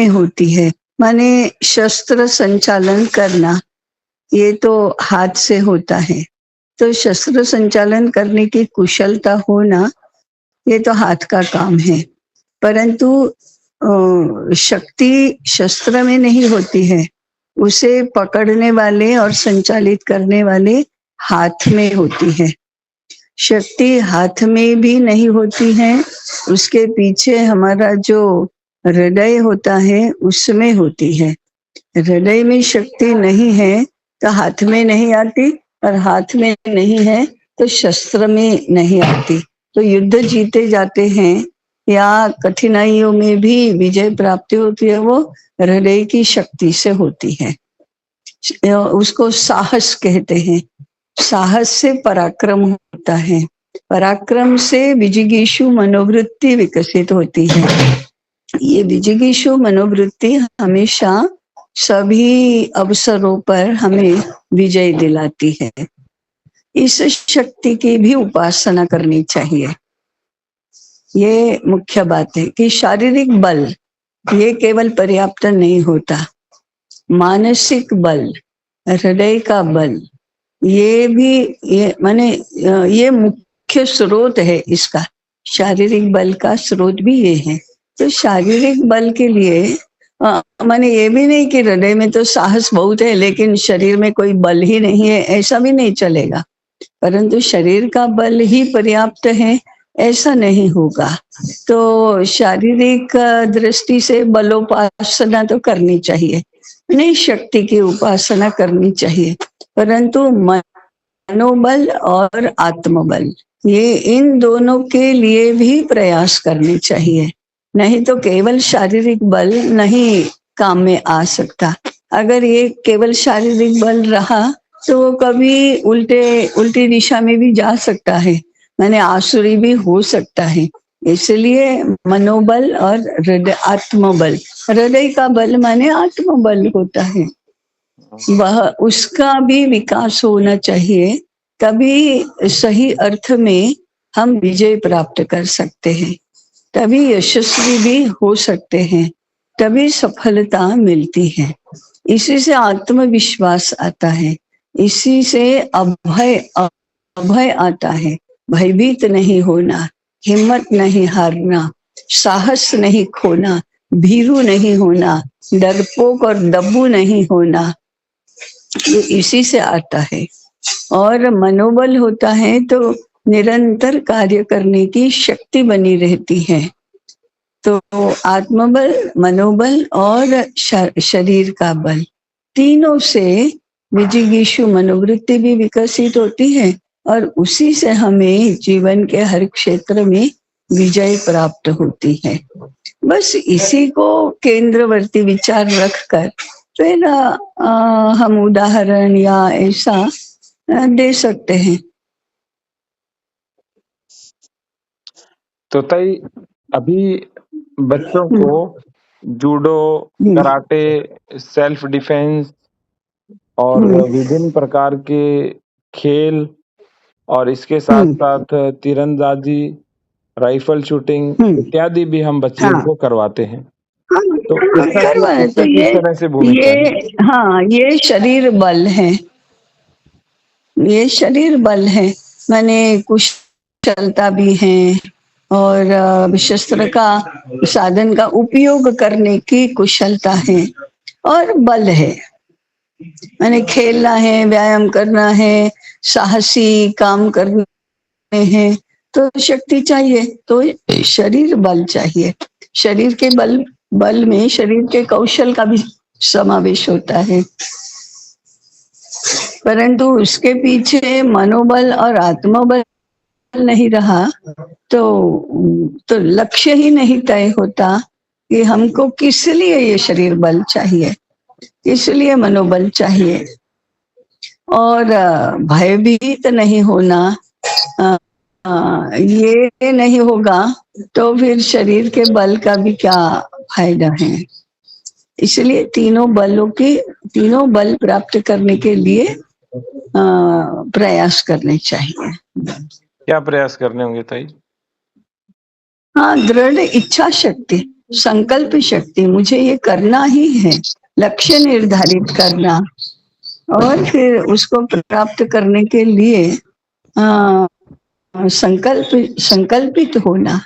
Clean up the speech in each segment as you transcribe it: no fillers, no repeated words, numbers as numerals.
होती है। माने शस्त्र संचालन करना, ये तो हाथ से होता है। तो शस्त्र संचालन करने की कुशलता होना, ये तो हाथ का काम है। परंतु शक्ति शस्त्र में नहीं होती है, उसे पकड़ने वाले और संचालित करने वाले हाथ में होती है। शक्ति हाथ में भी नहीं होती है, उसके पीछे हमारा जो हृदय होता है उसमें होती है। हृदय में शक्ति नहीं है तो हाथ में नहीं आती, और हाथ में नहीं है तो शस्त्र में नहीं आती। तो युद्ध जीते जाते हैं या कठिनाइयों में भी विजय प्राप्ति होती है, वो हृदय की शक्ति से होती है। उसको साहस कहते हैं। साहस से पराक्रम होता है, पराक्रम से विजिगीषु मनोवृत्ति विकसित होती है। ये विजिगीषु मनोवृत्ति हमेशा सभी अवसरों पर हमें विजय दिलाती है। इस शक्ति की भी उपासना करनी चाहिए। ये मुख्य बात है कि शारीरिक बल ये केवल पर्याप्त नहीं होता, मानसिक बल, हृदय का बल, ये भी ये मुख्य स्रोत है इसका। शारीरिक बल का स्रोत भी ये है। तो शारीरिक बल के लिए माने ये भी नहीं कि हृदय में तो साहस बहुत है लेकिन शरीर में कोई बल ही नहीं है, ऐसा भी नहीं चलेगा। परंतु शरीर का बल ही पर्याप्त है ऐसा नहीं होगा। तो शारीरिक दृष्टि से बलोपासना तो करनी चाहिए, नहीं शक्ति की उपासना करनी चाहिए, परंतु मनोबल और आत्मबल ये इन दोनों के लिए भी प्रयास करने चाहिए। नहीं तो केवल शारीरिक बल नहीं काम में आ सकता। अगर ये केवल शारीरिक बल रहा तो वो कभी उल्टी दिशा में भी जा सकता है, माने आसुरी भी हो सकता है। इसलिए मनोबल और हृदय आत्मबल, हृदय का बल माने आत्मबल होता है, वह उसका भी विकास होना चाहिए। तभी सही अर्थ में हम विजय प्राप्त कर सकते हैं, तभी यशस्वी भी हो सकते हैं, तभी सफलता मिलती है। इसी से आत्मविश्वास आता है, इसी से अभय आता है। भयभीत नहीं होना, हिम्मत नहीं हारना, साहस नहीं खोना, भीरू नहीं होना, डरपोक और दब्बू नहीं होना, ये इसी से आता है। और मनोबल होता है तो निरंतर कार्य करने की शक्ति बनी रहती है। तो आत्मबल, मनोबल और शरीर का बल, तीनों से विजिगीषु मनोवृत्ति भी विकसित होती है और उसी से हमें जीवन के हर क्षेत्र में विजय प्राप्त होती है। बस इसी को केंद्रवर्ती विचार रखकर फिर हम उदाहरण या ऐसा दे सकते हैं। तो ताई अभी बच्चों को जूडो, कराटे, सेल्फ डिफेंस और विभिन्न प्रकार के खेल और इसके साथ साथ तीरंदाजी, राइफल शूटिंग इत्यादि भी हम बच्चों को करवाते हैं। तो किस तरह से भूमिका है? ये शरीर बल है, ये शरीर बल है, माने कुशलता भी है और शस्त्र का साधन का उपयोग करने की कुशलता है और बल है। माने खेलना है, व्यायाम करना है, साहसी काम करने हैं तो शक्ति चाहिए, तो शरीर बल चाहिए। शरीर के बल में शरीर के कौशल का भी समावेश होता है, परंतु उसके पीछे मनोबल और आत्मबल नहीं रहा तो लक्ष्य ही नहीं तय होता कि हमको किस लिए ये शरीर बल चाहिए, किस लिए मनोबल चाहिए। और भयभीत नहीं होना, ये नहीं होगा तो फिर शरीर के बल का भी क्या फायदा है। इसलिए तीनों बल प्राप्त करने के लिए प्रयास करने चाहिए। क्या प्रयास करने होंगे ताई? हाँ, दृढ़ इच्छा शक्ति, संकल्प शक्ति, मुझे ये करना ही है, लक्ष्य निर्धारित करना और फिर उसको प्राप्त करने के लिए संकल्पित होना।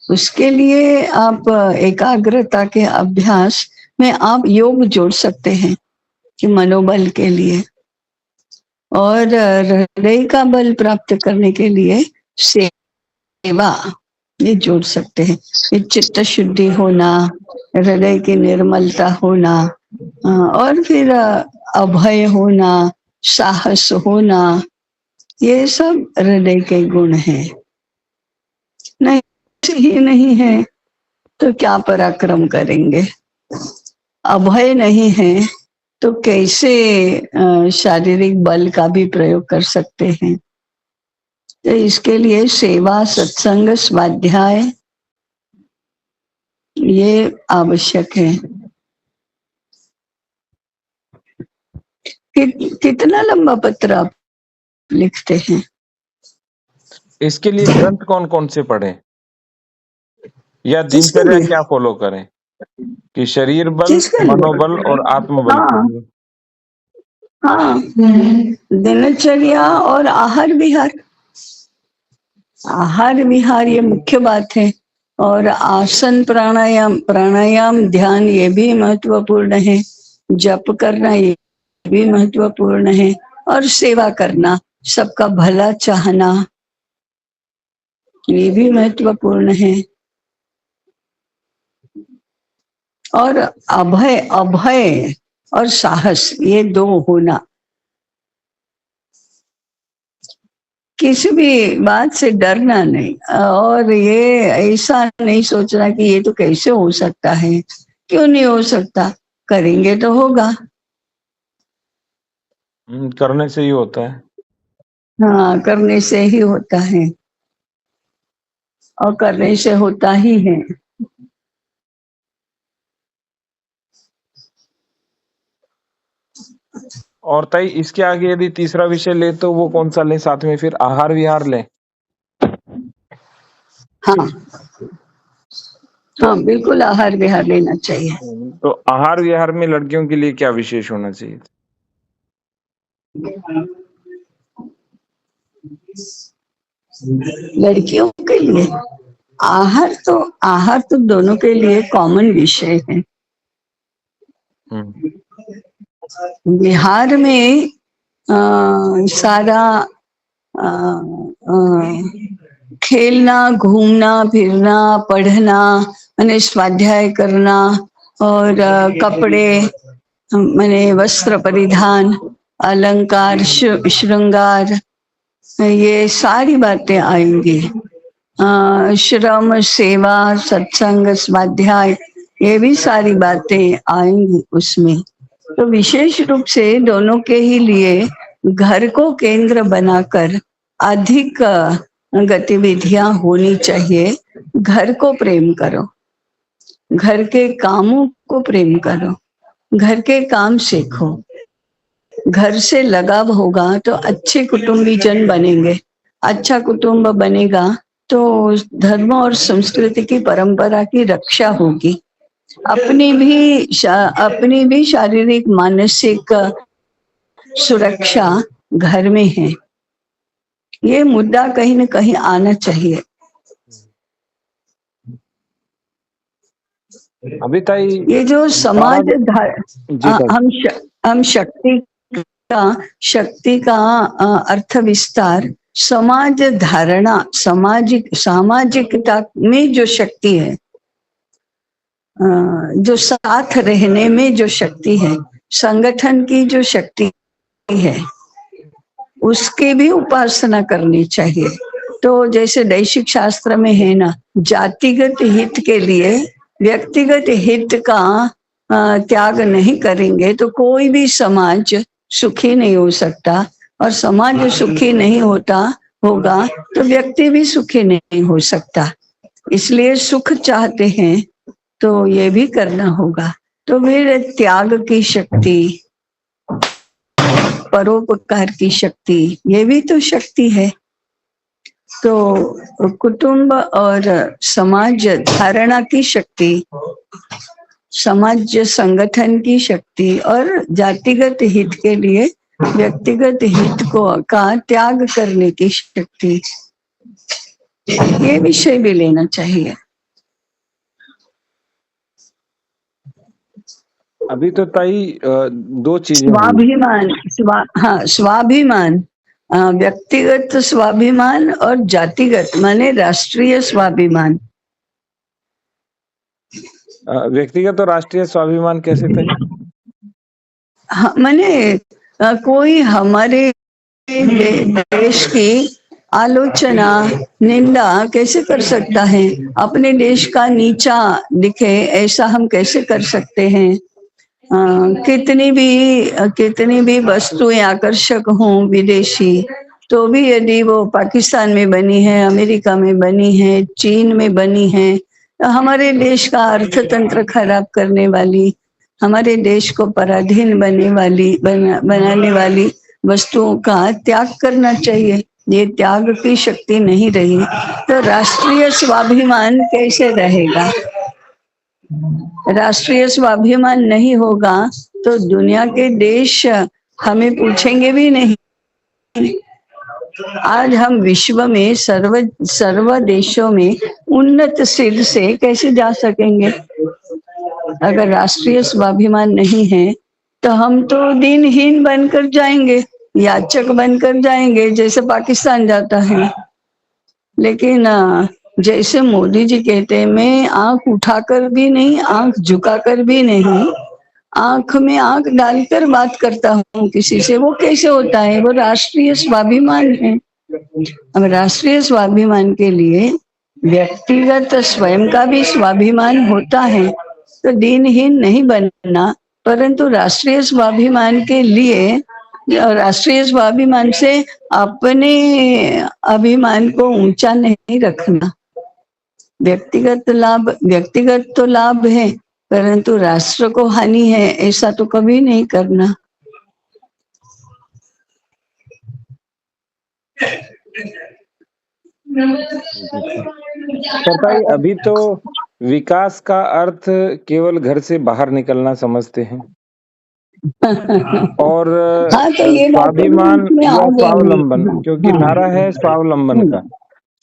उसके लिए आप एकाग्रता के अभ्यास में आप योग जोड़ सकते हैं कि मनोबल के लिए, और हृदय का बल प्राप्त करने के लिए सेवा ये जोड़ सकते हैं। ये चित्त शुद्धि होना, हृदय की निर्मलता होना, और फिर अभय होना, साहस होना, ये सब हृदय के गुण हैं। नहीं ही नहीं है तो क्या पराक्रम करेंगे? अभय नहीं है तो कैसे शारीरिक बल का भी प्रयोग कर सकते हैं? तो इसके लिए सेवा, सत्संग, स्वाध्याय ये आवश्यक है। कितना लंबा पत्र आप लिखते हैं? इसके लिए ग्रंथ कौन कौन से पढ़ें या दिनचर्या क्या फॉलो करें कि शरीर बल, मनोबल और आत्मबल के लिए? हाँ, दिनचर्या और आहार विहार। आहार विहार ये मुख्य बात है, और आसन प्राणायाम ध्यान ये भी महत्वपूर्ण है, जप करना ये भी महत्वपूर्ण है, और सेवा करना, सबका भला चाहना ये भी महत्वपूर्ण है। और अभय और साहस ये दो होना। किसी भी बात से डरना नहीं, और ये ऐसा नहीं सोचना कि ये तो कैसे हो सकता है, क्यों नहीं हो सकता, करेंगे तो होगा। करने से ही होता है। हाँ, करने से ही होता है, और करने से होता ही है। और ताई इसके आगे यदि तीसरा विषय ले तो वो कौन सा ले साथ में? फिर आहार विहार ले? हाँ हाँ, बिल्कुल आहार विहार लेना चाहिए। तो आहार विहार में लड़कियों के लिए क्या विशेष होना चाहिए? लड़कियों के लिए आहार तो दोनों के लिए कॉमन विषय है। बिहार में सारा खेलना, घूमना फिरना, पढ़ना, माने स्वाध्याय करना, और कपड़े माने वस्त्र परिधान, अलंकार, श्रृंगार, ये सारी बातें आएंगी। श्रम, सेवा, सत्संग, स्वाध्याय ये भी सारी बातें आएंगी उसमें। तो विशेष रूप से दोनों के ही लिए घर को केंद्र बनाकर अधिक गतिविधियां होनी चाहिए। घर को प्रेम करो, घर के कामों को प्रेम करो, घर के काम सीखो। घर से लगाव होगा तो अच्छे कुटुंबीजन बनेंगे। अच्छा कुटुंब बनेगा तो धर्म और संस्कृति की परंपरा की रक्षा होगी। अपनी भी शारीरिक मानसिक सुरक्षा घर में है। ये मुद्दा कहीं न कहीं आना चाहिए। अभी ताई ये जो समाज हम शक्ति का अर्थ विस्तार, समाज धारणा, सामाजिकता में जो शक्ति है, जो साथ रहने में जो शक्ति है, संगठन की जो शक्ति है, उसकी भी उपासना करनी चाहिए। तो जैसे दैशिक शास्त्र में है ना, जातिगत हित के लिए व्यक्तिगत हित का त्याग नहीं करेंगे तो कोई भी समाज सुखी नहीं हो सकता, और समाज सुखी नहीं होगा तो व्यक्ति भी सुखी नहीं हो सकता। इसलिए सुख चाहते हैं तो ये भी करना होगा। तो फिर त्याग की शक्ति, परोपकार की शक्ति, ये भी तो शक्ति है। तो कुटुंब और समाज धारणा की शक्ति, समाज संगठन की शक्ति और जातिगत हित के लिए व्यक्तिगत हित को का त्याग करने की शक्ति, ये विषय भी लेना चाहिए। अभी तो ताई दो चीजें हुई। स्वाभिमान, स्वाभिमान, व्यक्तिगत स्वाभिमान और जातिगत माने राष्ट्रीय स्वाभिमान। व्यक्तिगत और राष्ट्रीय स्वाभिमान कैसे ताई? हाँ, माने कोई हमारे देश की आलोचना निंदा कैसे कर सकता है, अपने देश का नीचा दिखे ऐसा हम कैसे कर सकते हैं? कितनी भी वस्तुएं आकर्षक हों विदेशी, तो भी यदि वो पाकिस्तान में बनी है, अमेरिका में बनी है, चीन में बनी है, तो हमारे देश का अर्थतंत्र खराब करने वाली, हमारे देश को पराधीन बनाने वाली वस्तुओं का त्याग करना चाहिए। ये त्याग की शक्ति नहीं रही तो राष्ट्रीय स्वाभिमान कैसे रहेगा? राष्ट्रीय स्वाभिमान नहीं होगा तो दुनिया के देश हमें पूछेंगे भी नहीं। आज हम विश्व में सर्व देशों में उन्नत शील से कैसे जा सकेंगे? अगर राष्ट्रीय स्वाभिमान नहीं है तो हम तो दिनहीन बनकर जाएंगे, याचक बनकर जाएंगे, जैसे पाकिस्तान जाता है। लेकिन जैसे मोदी जी कहते हैं, मैं आंख उठाकर भी नहीं, आंख झुकाकर भी नहीं, आंख में आंख डालकर बात करता हूँ किसी से, वो कैसे होता है? वो राष्ट्रीय स्वाभिमान है। अब राष्ट्रीय स्वाभिमान के लिए व्यक्तिगत स्वयं का भी स्वाभिमान होता है, तो दिनहीन नहीं बनना, परंतु राष्ट्रीय स्वाभिमान के लिए, राष्ट्रीय स्वाभिमान से अपने अभिमान को ऊंचा नहीं रखना। व्यक्तिगत तो लाभ है, परंतु राष्ट्र को हानि है, ऐसा तो कभी नहीं करना। बताइए, अभी तो विकास का अर्थ केवल घर से बाहर निकलना समझते हैं और स्वाभिमान या स्वावलंबन, क्योंकि नारा है स्वावलंबन का।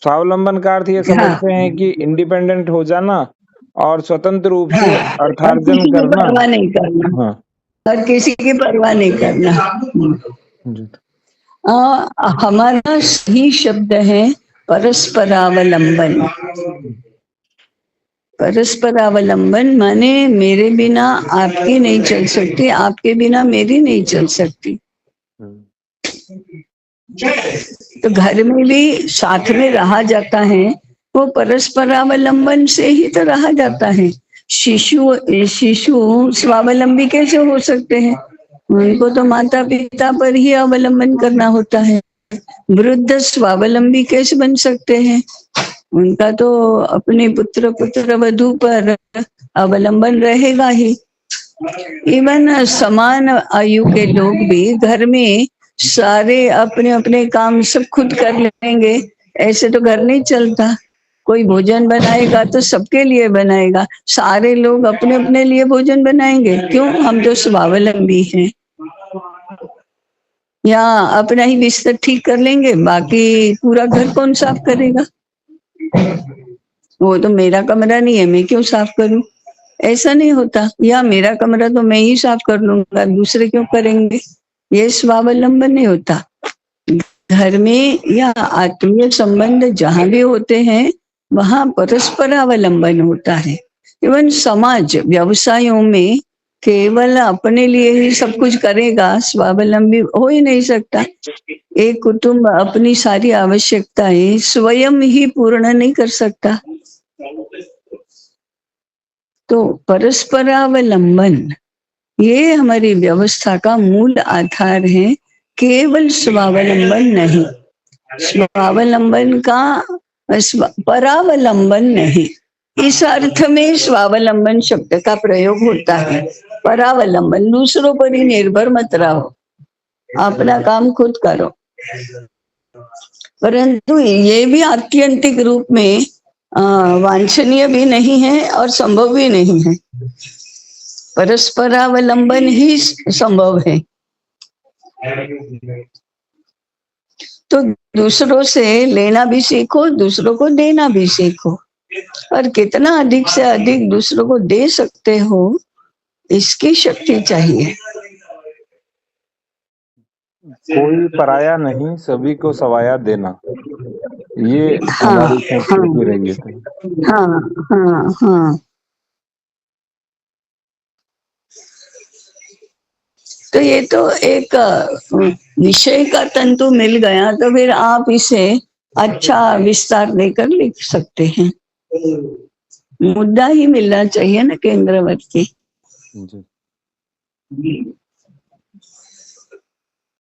स्वावलंबन का अर्थ ये समझते हैं कि इंडिपेंडेंट हो जाना और स्वतंत्र रूप से अर्थार्जन करना, परवाह नहीं करना, हर किसी की परवाह नहीं करना। हमारा सही शब्द है परस्परावलंबन। परस्परावलंबन माने मेरे बिना आपकी नहीं चल सकती, आपके बिना मेरी नहीं चल सकती। तो घर में भी साथ में रहा जाता है, वो परस्परावलंबन से ही तो रहा जाता है। शिशु स्वावलंबी कैसे हो सकते हैं? उनको तो माता पिता पर ही अवलंबन करना होता है। वृद्ध स्वावलंबी कैसे बन सकते हैं? उनका तो अपने पुत्र वधू पर अवलंबन रहेगा ही। इवन समान आयु के लोग भी घर में सारे अपने अपने काम सब खुद कर लेंगे, ऐसे तो घर नहीं चलता। कोई भोजन बनाएगा तो सबके लिए बनाएगा, सारे लोग अपने अपने लिए भोजन बनाएंगे क्यों? हम तो स्वावलंबी हैं। या अपना ही बिस्तर ठीक कर लेंगे, बाकी पूरा घर कौन साफ करेगा? वो तो मेरा कमरा नहीं है, मैं क्यों साफ करूं? ऐसा नहीं होता। या मेरा कमरा तो मैं ही साफ कर लूंगा, दूसरे क्यों करेंगे? ये स्वावलंबन नहीं होता। घर में या आत्मीय संबंध जहां भी होते हैं वहां परस्परावलंबन होता है। इवन समाज व्यवसायों में केवल अपने लिए ही सब कुछ करेगा, स्वावलंबी हो ही नहीं सकता। एक कुटुंब अपनी सारी आवश्यकताएं स्वयं ही पूर्ण नहीं कर सकता। तो परस्परावलंबन ये हमारी व्यवस्था का मूल आधार है, केवल स्वावलंबन नहीं। स्वावलंबन का परावलंबन नहीं, इस अर्थ में स्वावलंबन शब्द का प्रयोग होता है। परावलंबन, दूसरों पर ही निर्भर मत रहो, अपना काम खुद करो। परंतु ये भी आत्यंतिक रूप में वांछनीय भी नहीं है और संभव भी नहीं है। परस्परावलंबन ही संभव है। तो दूसरों से लेना भी सीखो, दूसरों को देना भी सीखो, और कितना अधिक से अधिक दूसरों को दे सकते हो, इसकी शक्ति चाहिए। कोई पराया नहीं, सभी को सवाया देना, ये हाँ हमारी हाँ संस्कृति रही है। हाँ हाँ हाँ। तो ये तो एक विषय का तंतु मिल गया, तो फिर आप इसे अच्छा विस्तार देकर लिख सकते हैं। मुद्दा ही मिलना चाहिए ना केंद्रवर्ती। जी।